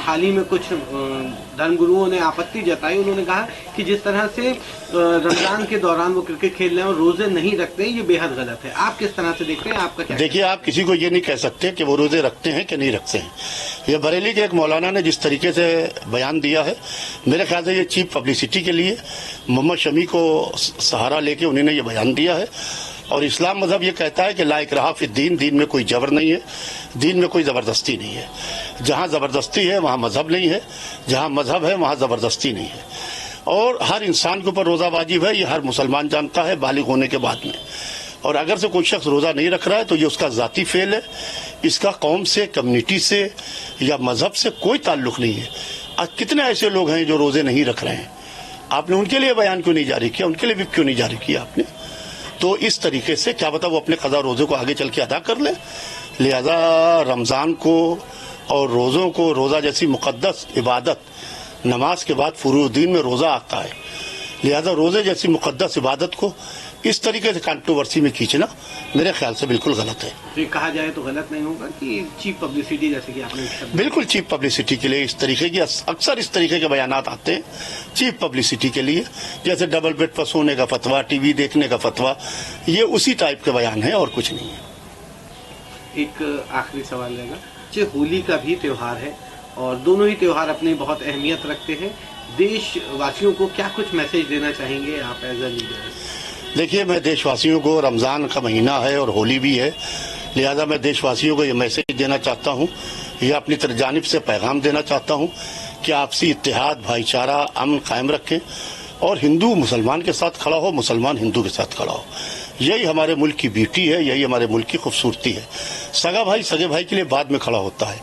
हाल ही में कुछ धर्मगुरुओं ने आपत्ति जताई। उन्होंने कहा कि जिस तरह से रमजान के दौरान वो क्रिकेट खेल रहे हैं और रोजे नहीं रखते, ये बेहद गलत है। आप किस तरह से देखते हैं? आपका क्या? देखिए, आप किसी को ये नहीं कह सकते कि वो रोजे रखते हैं कि नहीं रखते हैं। ये बरेली के एक मौलाना ने जिस तरीके से बयान दिया है, मेरे ख्याल से ये चीप पब्लिसिटी के लिए मोहम्मद शमी को सहारा लेके उन्होंने ये बयान दिया है। और इस्लाम मजहब ये कहता है कि ला इकराह फी दीन, दीन में कोई जबर नहीं है, दीन में कोई ज़बरदस्ती नहीं है। जहाँ ज़बरदस्ती है वहाँ मजहब नहीं है, जहाँ मजहब है वहाँ ज़बरदस्ती नहीं है। और हर इंसान के ऊपर रोज़ा वाजिब है, ये हर मुसलमान जानता है बालिग होने के बाद में। और अगर से कोई शख्स रोज़ा नहीं रख रहा है तो ये उसका ज़ाती फेल है, इसका कौम से, कम्युनिटी से या मजहब से कोई ताल्लुक़ नहीं है। आज कितने ऐसे लोग हैं जो रोज़े नहीं रख रहे हैं, आपने उनके लिए बयान क्यों नहीं जारी किया, उनके लिए भी क्यों नहीं जारी किया आपने? तो इस तरीके से क्या पता वो अपने क़ज़ा रोज़े को आगे चल के अदा कर ले। लिहाजा रमज़ान को और रोज़ों को, रोज़ा जैसी मुक़द्दस इबादत नमाज के बाद फ़ुरूदीन में रोज़ा आता है, लिहाजा रोज़े जैसी मुक़द्दस इबादत को इस तरीके से कंट्रोवर्सी में खींचना मेरे ख्याल से बिल्कुल गलत है। ये कहा जाए तो गलत नहीं होगा कि चीप पब्लिसिटी, जैसे कि आपने बिल्कुल चीप पब्लिसिटी के लिए इस तरीके की अक्सर इस तरीके के बयानात आते हैं, चीप पब्लिसिटी के लिए। जैसे डबल बेड पर सोने का फतवा, टीवी देखने का फतवा, ये उसी टाइप के बयान है और कुछ नहीं है। एक आखिरी सवाल रहेगा, जो होली का भी त्योहार है और दोनों ही त्योहार अपनी बहुत अहमियत रखते हैं, देशवासियों को क्या कुछ मैसेज देना चाहेंगे आप एज ए लीडर? देखिए, मैं देशवासियों को, रमज़ान का महीना है और होली भी है, लिहाजा मैं देशवासियों को ये मैसेज देना चाहता हूँ, या अपनी जानिब से पैगाम देना चाहता हूँ कि आपसी इत्तेहाद, भाईचारा, अमन कायम रखें और हिंदू मुसलमान के साथ खड़ा हो, मुसलमान हिंदू के साथ खड़ा हो। यही हमारे मुल्क की ब्यूटी है, यही हमारे मुल्क की खूबसूरती है। सगा भाई सगे भाई के लिए बाद में खड़ा होता है,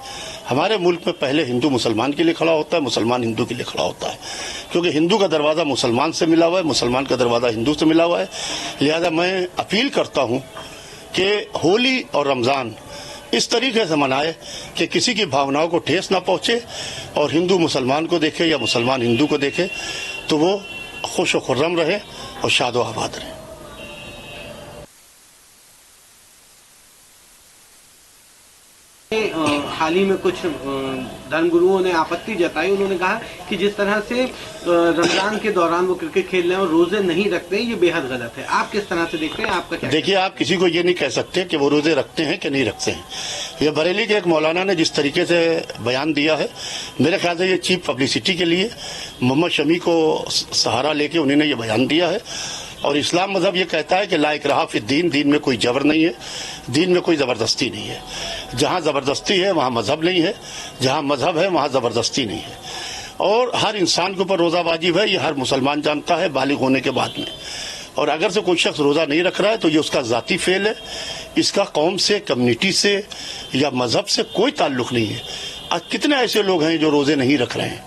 हमारे मुल्क में पहले हिंदू मुसलमान के लिए खड़ा होता है, मुसलमान हिंदू के लिए खड़ा होता है, क्योंकि हिंदू का दरवाज़ा मुसलमान से मिला हुआ है, मुसलमान का दरवाज़ा हिंदू से मिला हुआ है। लिहाजा मैं अपील करता हूँ कि होली और रमज़ान इस तरीके से मनाए कि किसी की भावनाओं को ठेस ना पहुँचे, और हिंदू मुसलमान को देखे या मुसलमान हिंदू को देखे तो वो खुश व खुर्रम रहे और शाद व आबाद रहे। हाल ही में कुछ धर्मगुरुओं ने आपत्ति जताई। उन्होंने कहा कि जिस तरह से रमजान के दौरान वो क्रिकेट खेल रहे हैं और रोजे नहीं रखते, ये बेहद गलत है। आप किस तरह से देखते हैं? आपका क्या? देखिए, आप किसी को ये नहीं कह सकते कि वो रोजे रखते हैं कि नहीं रखते हैं। ये बरेली के एक मौलाना ने जिस तरीके से बयान दिया है, मेरे ख्याल से ये चीप पब्लिसिटी के लिए मोहम्मद शमी को सहारा लेके उन्होंने ये बयान दिया है। और इस्लाम मजहब ये कहता है कि ला इकराह फी दीन, दीन में कोई जबर नहीं है, दीन में कोई ज़बरदस्ती नहीं है। जहाँ ज़बरदस्ती है वहाँ मजहब नहीं है, जहाँ मजहब है वहाँ ज़बरदस्ती नहीं है। और हर इंसान के ऊपर रोज़ा वाजिब है, ये हर मुसलमान जानता है बालिग होने के बाद में। और अगर से कोई शख्स रोज़ा नहीं रख रहा है तो ये उसका ज़ाती फेल है, इसका कौम से, कम्युनिटी से या मजहब से कोई ताल्लुक़ नहीं है। आज कितने ऐसे लोग हैं जो रोज़े नहीं रख रहे हैं,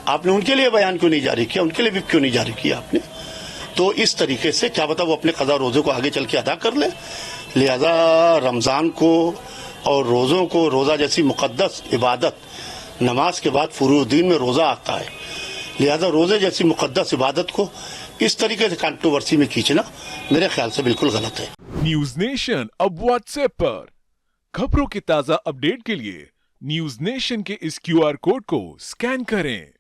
आपने उनके लिए बयान क्यों नहीं जारी किया, उनके लिए भी क्यों नहीं जारी किया आपने? तो इस तरीके से क्या पता वो अपने क़ज़ा रोज़े को आगे चल के अदा कर ले। लिहाजा रमज़ान को और रोज़ों को, रोज़ा जैसी मुक़द्दस इबादत नमाज के बाद फ़ुरूदीन में रोज़ा आता है, लिहाजा रोज़े जैसी मुक़द्दस इबादत को इस तरीके से कंट्रोवर्सी में खींचना मेरे ख्याल से बिल्कुल गलत है। न्यूज़ नेशन अब व्हाट्सएप पर खबरों की ताज़ा अपडेट के लिए न्यूज़ नेशन के इस QR कोड को स्कैन करें।